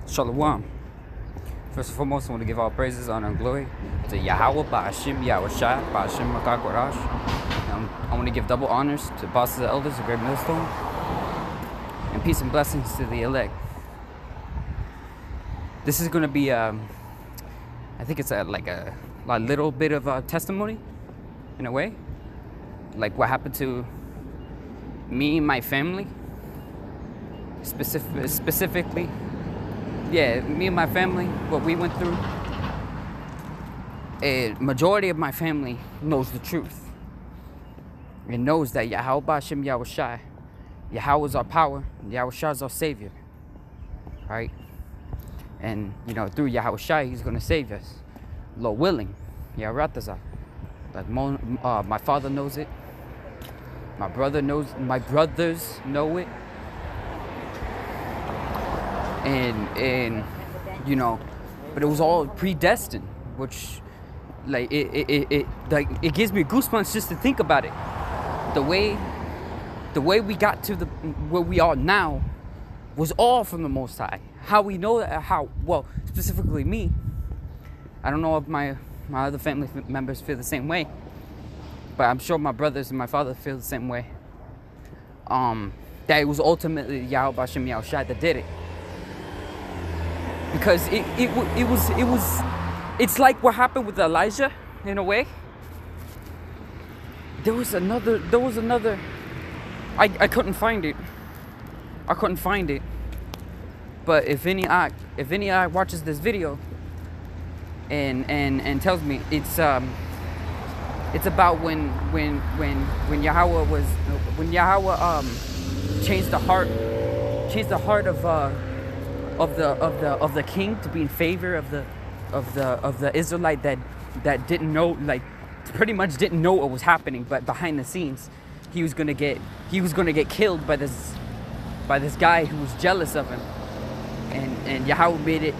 Shalom. First and foremost, I want to give all praises, honor, and glory to YAHAWAH, Ba'ashim, YAHAWASHI, Ba'ashim, Makakwarash. I want to give double honors to bosses and elders, the great millstone, and peace and blessings to the elect. This is going to be, I think it's a little bit of a testimony, in a way. Like what happened to me and my family, specifically. Yeah, me and my family, what we went through. A majority of my family knows the truth. It knows that Yahawah Ba'ashim Yahawashi, Yahawah is our power, Yahawashi is our savior. Right? And, through Yahawashi, he's going to save us. Lord willing. Yaharatazah. Like my father knows it. My brothers know it. And but it was all predestined, which it gives me goosebumps just to think about it. The way we got to where we are now was all from the Most High. How we know that? Well, specifically me. I don't know if my other family members feel the same way, but I'm sure my brothers and my father feel the same way. That it was ultimately Yahawah Ba'ashim Yahawashi that did it. Because it's like what happened with Elijah, in a way. There was another, I couldn't find it. But if any eye watches this video and tells me it's about when Yahawah changed the heart of the king to be in favor of the Israelite that didn't know, like pretty much didn't know what was happening, but behind the scenes he was gonna get killed by this guy who was jealous of him, and Yahawah made it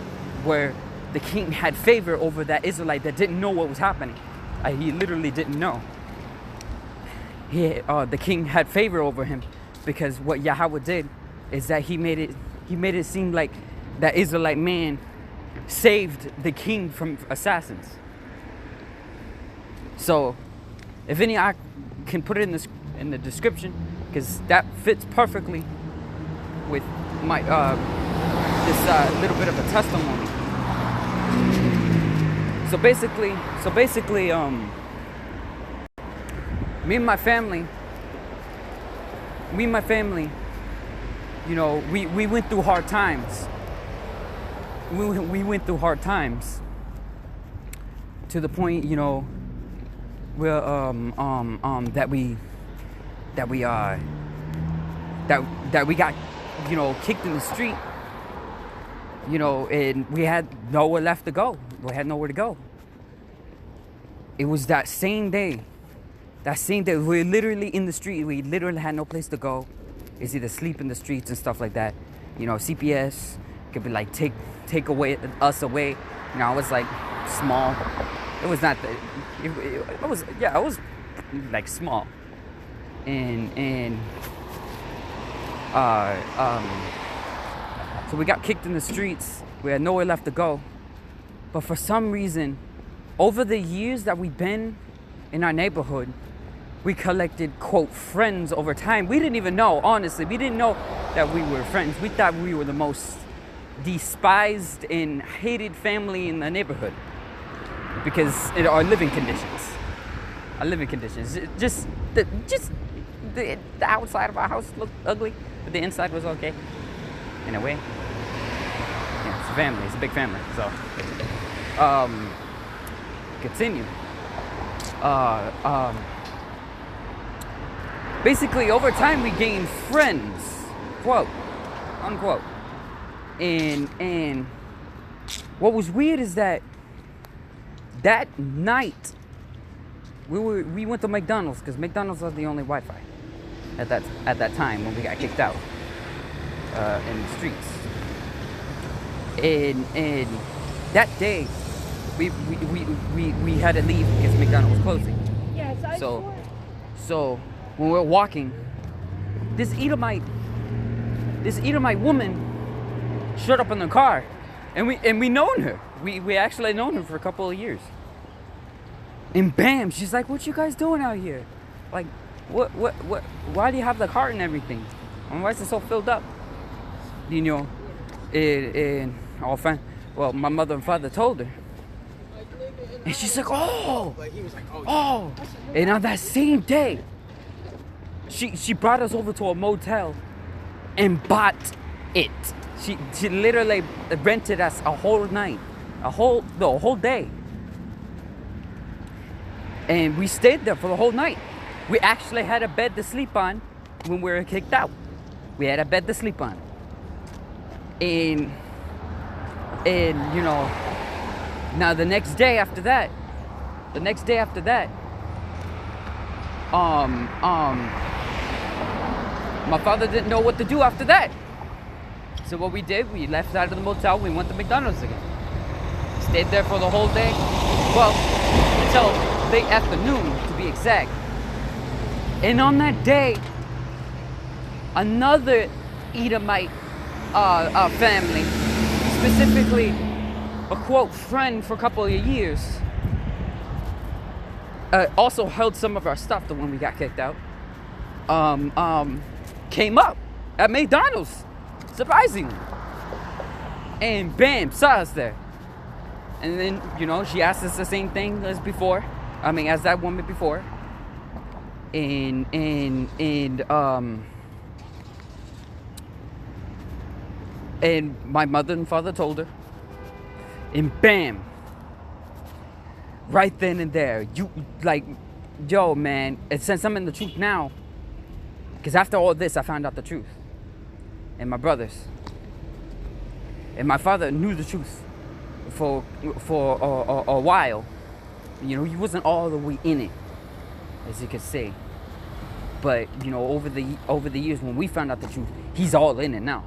where the king had favor over that Israelite that didn't know what was happening. He literally didn't know. The king had favor over him because what Yahawah did is that he made it seem like that Israelite man saved the king from assassins. So, if any, I can put it in the description, because that fits perfectly with my this little bit of a testimony. So basically, me and my family, we went through hard times. We went through hard times to the point, where that we got, kicked in the street, and we had nowhere left to go. We had nowhere to go. It was that same day we were literally in the street. We literally had no place to go. It's either sleep in the streets and stuff like that. CPS could be like take us away. I was like small. It was not I was like small. And so we got kicked in the streets. We had nowhere left to go. But for some reason, over the years that we've been in our neighborhood, we collected, quote, friends over time. We didn't even know, honestly. We didn't know that we were friends. We thought we were the most despised and hated family in the neighborhood because our living conditions. Just the outside of our house looked ugly, but the inside was okay, in a way. Yeah, it's a family. It's a big family. So, continue. Basically, over time, we gained friends, quote, unquote. And what was weird is that night, we went to McDonald's, because McDonald's was the only Wi-Fi at that time when we got kicked out in the streets. And that day, we had to leave because McDonald's was closing. Yes, so when we were walking, this Edomite woman showed up in the car, And we known her. We actually known her for a couple of years. And bam, she's like, "What you guys doing out here? Like, what? Why do you have the cart and everything? And why is it so filled up?" You know, and all fine. Well, my mother and father told her, and she's like, "Oh." And on that same day, she brought us over to a motel and bought it. She literally rented us a whole night, a whole day. And we stayed there for the whole night. We actually had a bed to sleep on when we were kicked out. We had a bed to sleep on. And you know, now the next day after that, my father didn't know what to do after that. So what we did, we left out of the motel, we went to McDonald's again. Stayed there for the whole day. Well, until late afternoon, to be exact. And on that day, another Edomite family, specifically a quote friend for a couple of years, also held some of our stuff when we got kicked out, came up at McDonald's, surprisingly, and bam, saw us there. And then, you know, she asked us the same thing as before. I mean, as that woman before. And my mother and father told her. And bam, right then and there, you like, yo, man, and since I'm in the truth now, because after all this, I found out the truth. And my brothers. And my father knew the truth for a while. You know, he wasn't all the way in it, as you could say. But, you know, over the years when we found out the truth, he's all in it now.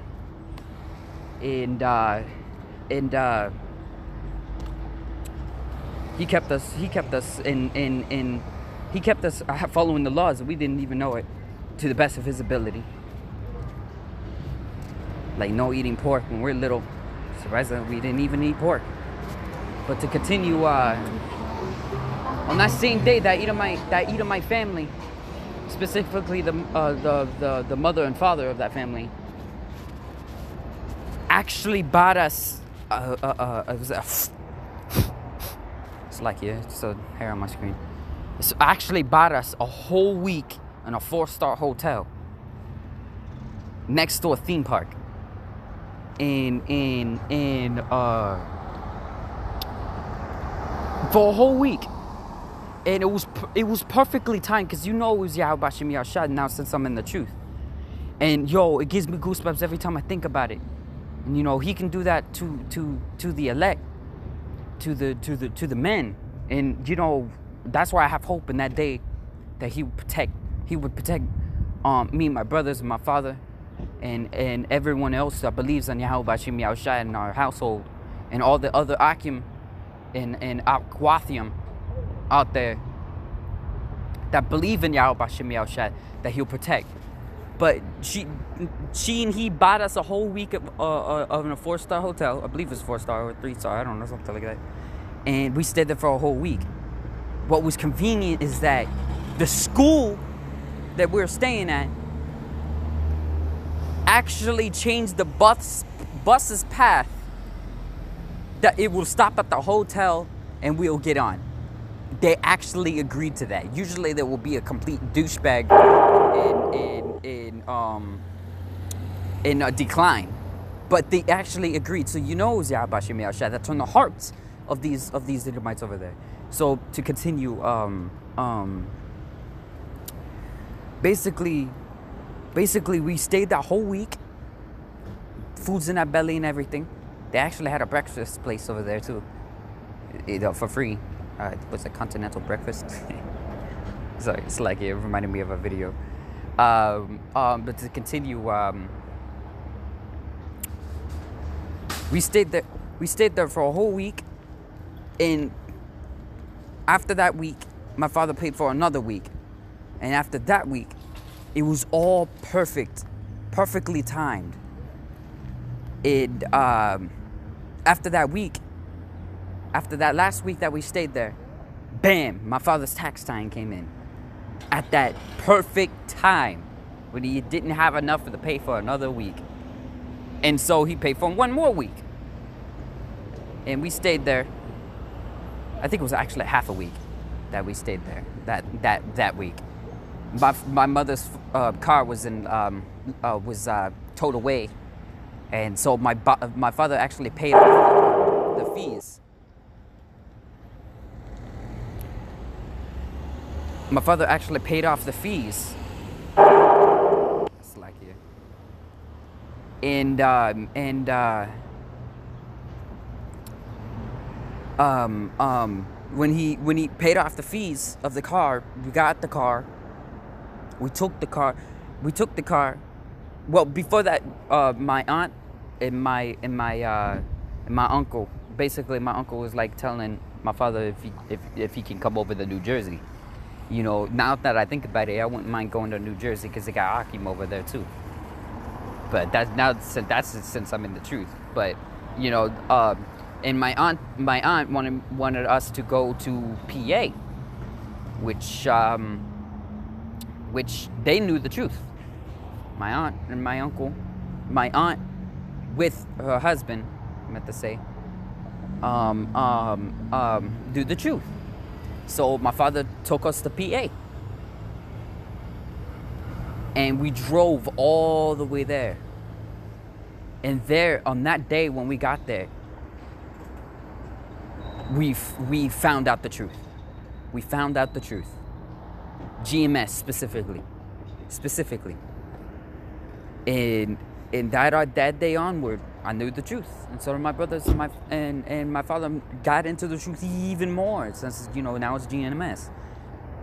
And he kept us following the laws, and we didn't even know it, to the best of his ability. Like no eating pork when we're little. Surprisingly, we didn't even eat pork. But to continue, on that same day, that Edomite family, specifically the mother and father of that family, actually bought us. It's like, yeah, it's a hair on my screen. It's actually bought us a whole week in a 4-star hotel next to a theme park. And for a whole week. And it was perfectly timed, because you know it was YAHAWASHI now, since I'm in the truth. And yo, it gives me goosebumps every time I think about it. And you know, he can do that to the elect, to the men. And you know, that's why I have hope in that day that he would protect me and my brothers and my father and everyone else that believes in YAHAWASHI in our household, and all the other Akim and Akwathim out there that believe in YAHAWASHI, that he'll protect. But she and he bought us a whole week of in a 4-star hotel. I believe it's 4-star or 3-star, I don't know, something like that. And we stayed there for a whole week. What was convenient is that the school that we were staying at actually changed the bus's path, that it will stop at the hotel and we'll get on. They actually agreed to that. Usually there will be a complete douchebag in a decline, but they actually agreed. So you know it was YAHAWASHI that turned the hearts of these Edomites over there. So to continue, basically we stayed that whole week. Food's in our belly and everything. They actually had a breakfast place over there too, for free. It was a continental breakfast. So it's like, it reminded me of a video. But to continue, we stayed there for a whole week, and after that week, my father paid for another week, and after that week, it was all perfectly timed. It after that week, after that last week that we stayed there, bam, my father's tax time came in. At that perfect time when he didn't have enough to pay for another week. And so he paid for one more week. And we stayed there. I think it was actually half a week that we stayed there that week. My mother's car was towed away, and so my father actually paid off the fees. My father actually paid off the fees. It's like here. When he paid off the fees of the car, we got the car. We took the car. Well, before that, my aunt and my uncle. Basically, my uncle was like telling my father if he can come over to New Jersey. You know, now that I think about it, I wouldn't mind going to New Jersey because they got Akim over there too. But that's since I'm in the truth. But you know, and my aunt wanted us to go to PA, which they knew the truth. My aunt and my uncle, my aunt with her husband, I meant to say, knew the truth. So my father took us to PA. And we drove all the way there. And there, on that day when we got there, we found out the truth. We found out the truth. GMS specifically. And that day onward, I knew the truth, and so did my brothers and my father got into the truth even more. Since you know now it's GMS.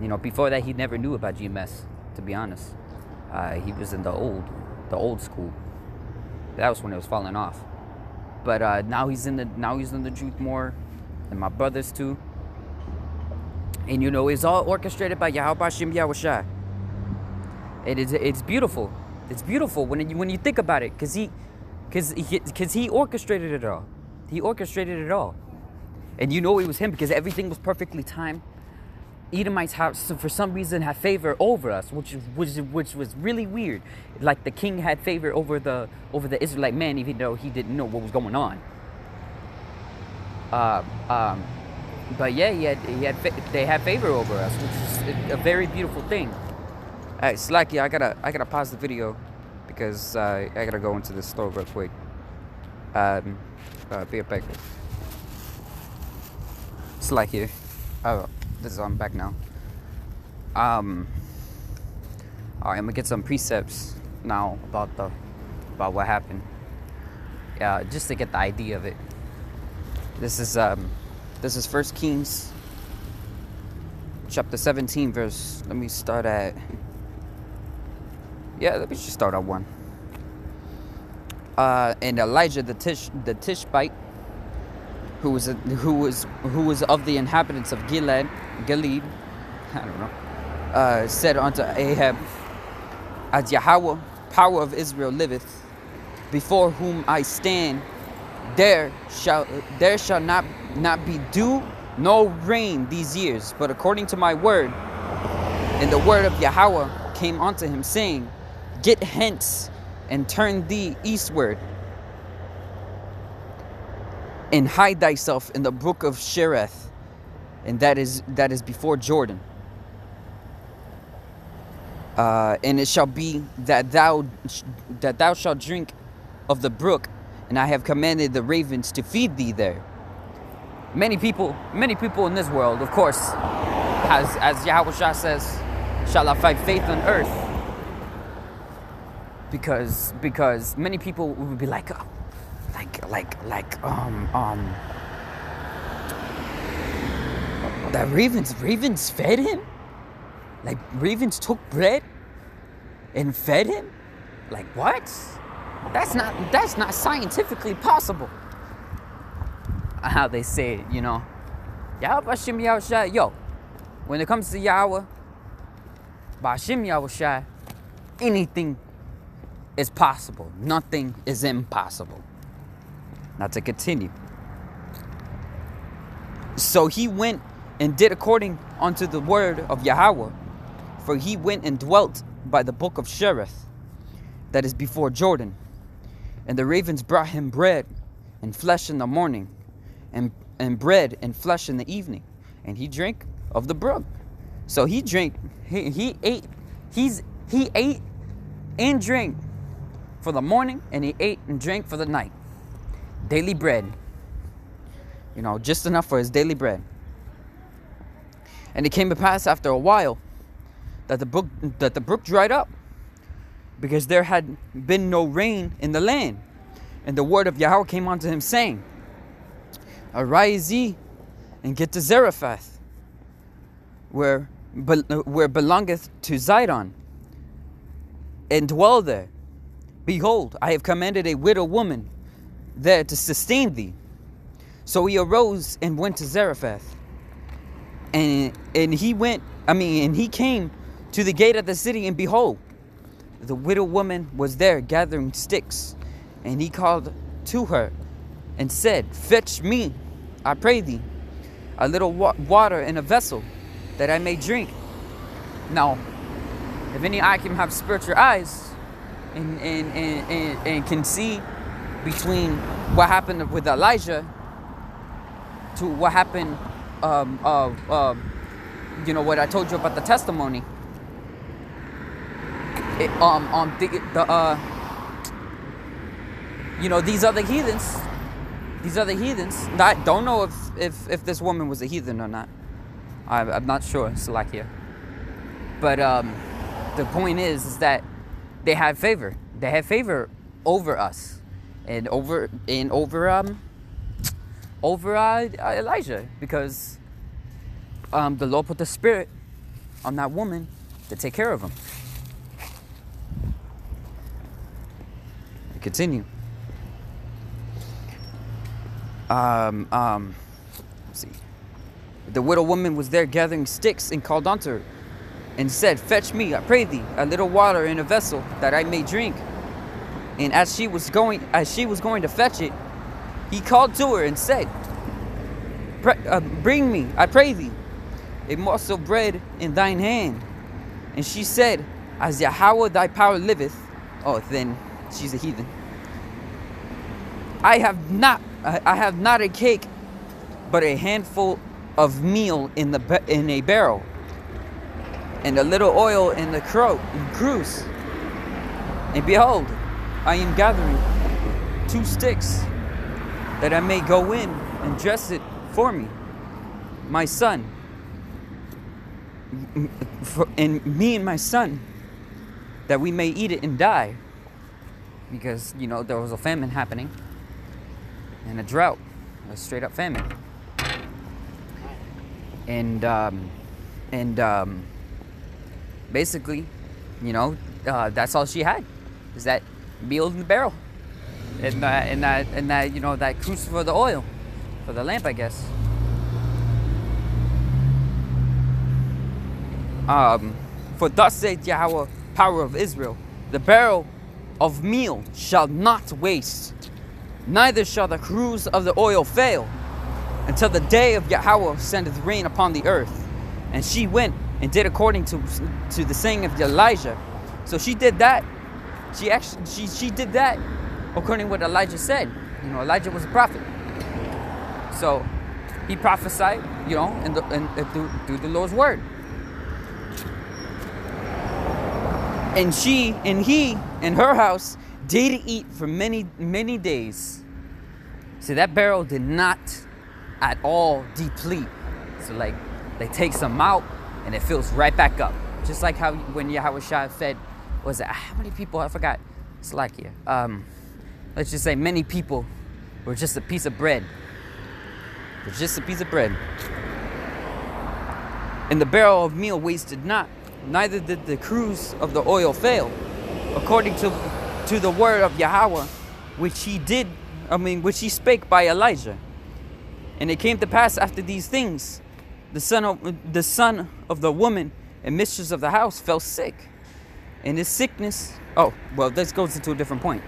You know, before that he never knew about GMS. To be honest, he was in the old school. That was when it was falling off. But now he's in the truth more, and my brothers too. And you know, it's all orchestrated by YAHAWASHI. It's beautiful. It's beautiful when you think about it, because he orchestrated it all. He orchestrated it all, and you know it was him because everything was perfectly timed. Edomites have, for some reason, had favor over us, which was really weird. Like the king had favor over the Israelite man, even though he didn't know what was going on. But yeah, they had favor over us, which is a very beautiful thing. Alright, Slacky, I gotta pause the video because I gotta go into the store real quick. Be right back. Slacky. Oh, this is on back now. Alright, I'm gonna get some precepts now about what happened. Just to get the idea of it. This is 1 Kings chapter 17 verse. Let me start at. Yeah, let me just start at 1. And Elijah the Tishbite, who was of the inhabitants of Gilead, I don't know, said unto Ahab, as Yahawah, power of Israel, liveth, before whom I stand, there shall not be dew nor rain these years, but according to my word. And the word of Yahawah came unto him, saying, Get hence and turn thee eastward, and hide thyself in the brook of Cherith, and that is before Jordan. And it shall be that thou shalt drink of the brook, and I have commanded the ravens to feed thee there. Many people in this world, of course, as Yahawah says, shall I find faith on earth. Because many people would be like, that ravens fed him? Like ravens took bread and fed him? Like what? That's not scientifically possible. How they say it, you know. YAHAWASHI, yo, when it comes to Yahweh, Bashim Yahushai, anything is possible. Nothing is impossible. Now to continue. So he went and did according unto the word of Yahawah. For he went and dwelt by the brook of Cherith, that is before Jordan. And the ravens brought him bread and flesh in the morning, and bread and flesh in the evening. And he drank of the brook. So he ate and drank for the morning, and he ate and drank for the night. Daily bread. You know, just enough for his daily bread. And it came to pass after a while that the brook dried up, because there had been no rain in the land. And the word of Yahweh came unto him, saying, Arise ye, and get to Zarephath, where belongeth to Zidon, and dwell there. Behold, I have commanded a widow woman there to sustain thee. So he arose and went to Zarephath. And he came to the gate of the city, and behold, the widow woman was there gathering sticks. And he called to her and said, Fetch me, I pray thee, a little water in a vessel, that I may drink. Now, if any eye can have spiritual eyes and can see between what happened with Elijah to what happened, you know, what I told you about the testimony. You know, these other heathens. I don't know if this woman was a heathen or not. I'm not sure, Salakia. But the point is that they had favor. They had favor over us, and over Elijah, because the Lord put the spirit on that woman to take care of him. Continue. Let's see. The widow woman was there gathering sticks, and called unto her, and said, Fetch me, I pray thee, a little water in a vessel, that I may drink. And as she was going to fetch it, he called to her and said, Bring me, I pray thee, a morsel of bread in thine hand. And she said, As Yahawah thy power liveth. Oh, then she's a heathen. I have not a cake, but a handful of meal in a barrel, and a little oil in the cruse. And behold, I am gathering 2 sticks, that I may go in and dress it for me, my son, and me and my son, that we may eat it and die. Because, you know, there was a famine happening, and a drought, a straight up famine. And basically, you know, that's all she had, is that meal in the barrel, and that you know, that cruse for the oil, for the lamp, I guess. For thus saith Yahweh, power of Israel, the barrel of meal shall not waste, neither shall the cruse of the oil fail, until the day of Yahweh sendeth rain upon the earth. And she went and did according to the saying of Elijah. So she did that. She did that according to what Elijah said. You know, Elijah was a prophet, so he prophesied, you know, through the Lord's word. And she and he and her house did eat for many, many days. See, that barrel did not at all deplete. So like, they take some out and it fills right back up. Just like how when YAHAWASHI fed, was it, how many people? I forgot. It's like here. Let's just say many people were just a piece of bread. It was just a piece of bread. And the barrel of meal wasted not, neither did the cruse of the oil fail, according to the word of Yahawah, which he spake by Elijah. And it came to pass after these things, the son of the woman and mistress of the house fell sick. And his sickness, oh, well, this goes into a different point.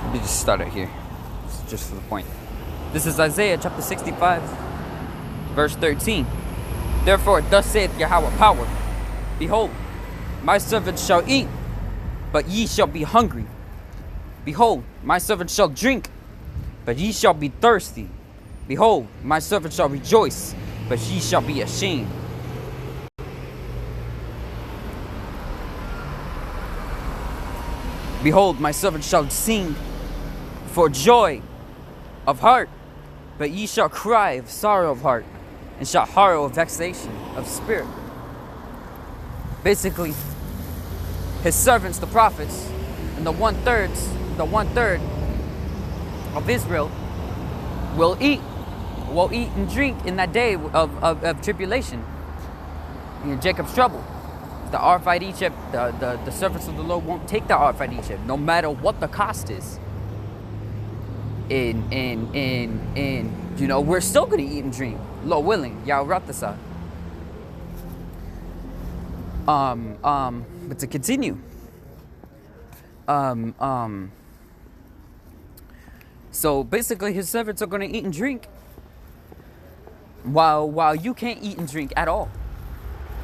Let me just start it here, just for the point. This is Isaiah chapter 65, verse 13. Therefore, thus saith Yahweh power, behold, my servants shall eat, but ye shall be hungry. Behold, my servants shall drink, but ye shall be thirsty. Behold, my servants shall rejoice, but ye shall be ashamed. Behold, my servants shall sing for joy of heart, but ye shall cry of sorrow of heart, and shall sorrow of vexation of spirit. Basically, his servants, the prophets, and the one third of Israel will eat and drink in that day of tribulation, in Jacob's trouble. The Arphite Egypt, the servants of the Lord won't take the Arphite Egypt, no matter what the cost is. And you know, we're still gonna eat and drink, Lord willing, YAHAWASHI. But to continue, so basically his servants are gonna eat and drink while you can't eat and drink at all.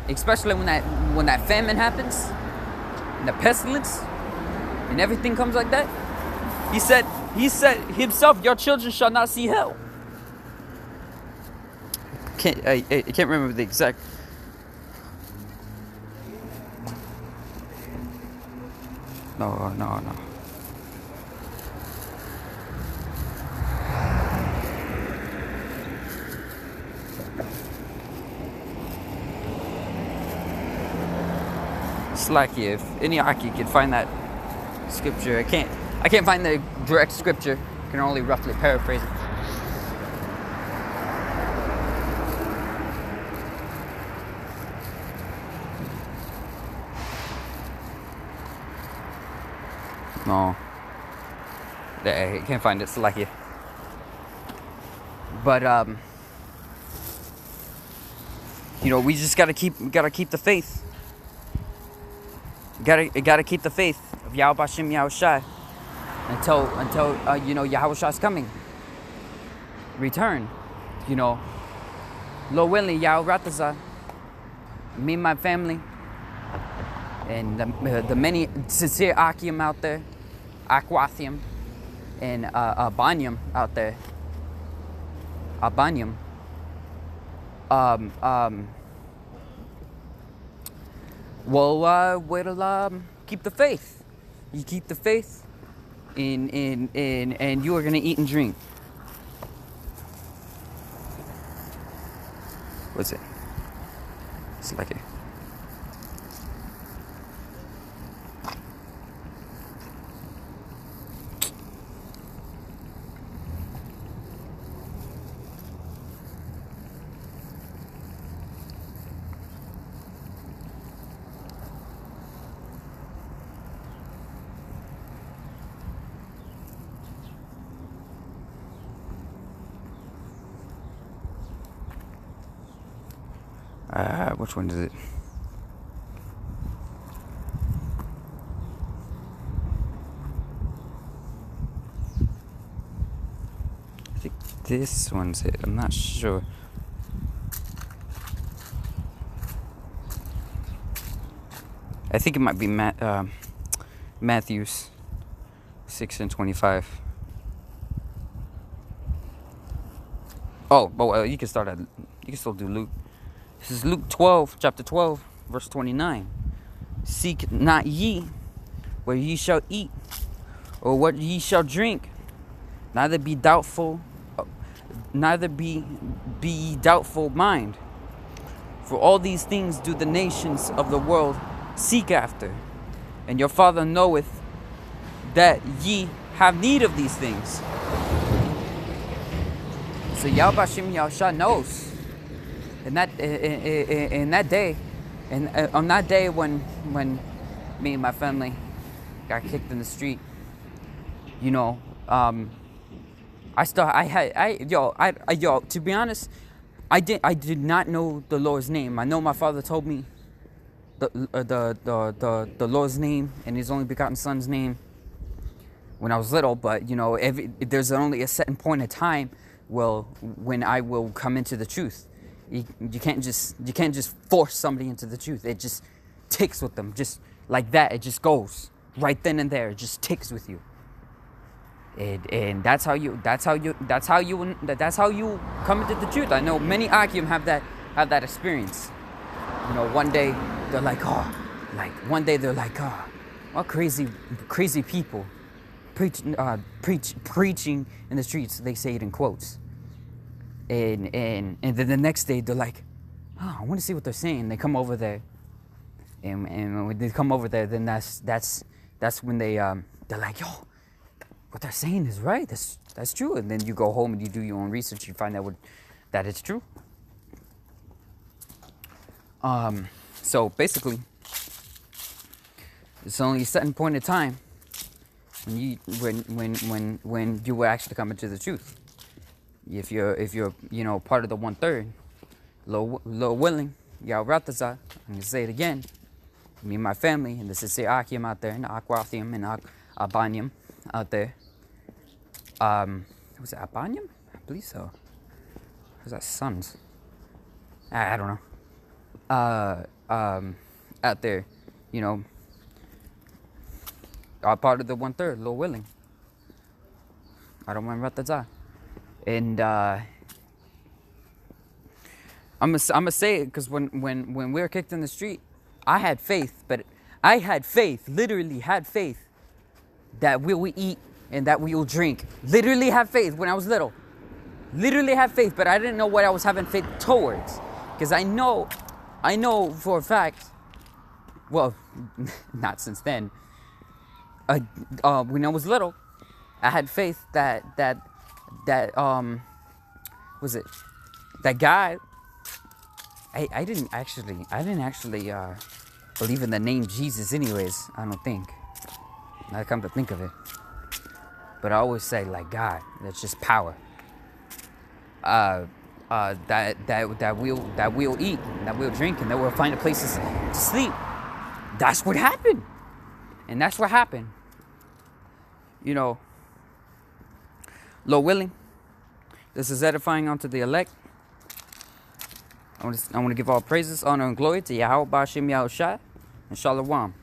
Especially when that famine happens, and the pestilence, and everything comes like that. He said himself, your children shall not see hell. I can't remember the exact. No. Slacky, if any Aki can find that scripture. I can't find the direct scripture. I can only roughly paraphrase it. No. I can't find it, Slacky. But you know, we just gotta keep the faith. Gotta keep the faith of YAHAWASHI until you know, YAHAWASHI is coming. Return. You know, Lord willing, YAHAWASHI, me and my family, and the many sincere Akim out there, Aquathium, and Abanium out there. Abanium. Well, we'll keep the faith. You keep the faith, and you are gonna eat and drink. What's it? It's like it. Which one is it? I think this one's it. I'm not sure. I think it might be Matthew's 6:25. Oh, well, you can start at. You can still do Luke. This is Luke 12, chapter 12, verse 29. Seek not ye where ye shall eat, or what ye shall drink. Neither be ye doubtful mind. For all these things do the nations of the world seek after. And your Father knoweth that ye have need of these things. So YAHAWASHI knows. In that day, and on that day when me and my family got kicked in the street, you know, to be honest, I did not know the Lord's name. I know my father told me the Lord's name and His only begotten Son's name, when I was little, but you know, there's only a certain point of time when I will come into the truth. You can't just force somebody into the truth. It just ticks with them, just like that. It just goes right then and there. It just ticks with you, and that's how you come into the truth. I know many Akim have that experience. You know, one day they're like, what crazy people preaching in the streets. They say it in quotes. And then the next day they're like, oh, I want to see what they're saying. They come over there, and when they come over there, then that's when they're like, yo, what they're saying is right. That's true. And then you go home and you do your own research. You find out that it's true. So basically, it's only a certain point of time when you will actually come into the truth. If you're you know, part of the 1/3, low willing, YAHAWASHI, I'm gonna say it again. Me and my family, and this is the Akim out there, and the Aquathium and Albanium out there. Was it Albanium? I believe so. Was that sons? I don't know. Out there, you know, are part of the 1/3, low willing. I don't remember what that's at. And I'm gonna say it because when we were kicked in the street, I had faith, literally had faith that we will eat and that we will drink. Literally had faith when I was little. Literally had faith, but I didn't know what I was having faith towards. Because I know for a fact, well, not since then. When I was little, I had faith that was it that guy. I didn't actually believe in the name Jesus anyways. I don't think. Now I come to think of it, but I always say like God. That's just power. That we'll eat, that we'll drink, and that we'll find places to sleep. That's what happened, and that's what happened. You know, Lord willing, this is edifying unto the elect. I want to give all praises, honor, and glory to YAHAWAH, YAHAWASHI, and Shalom.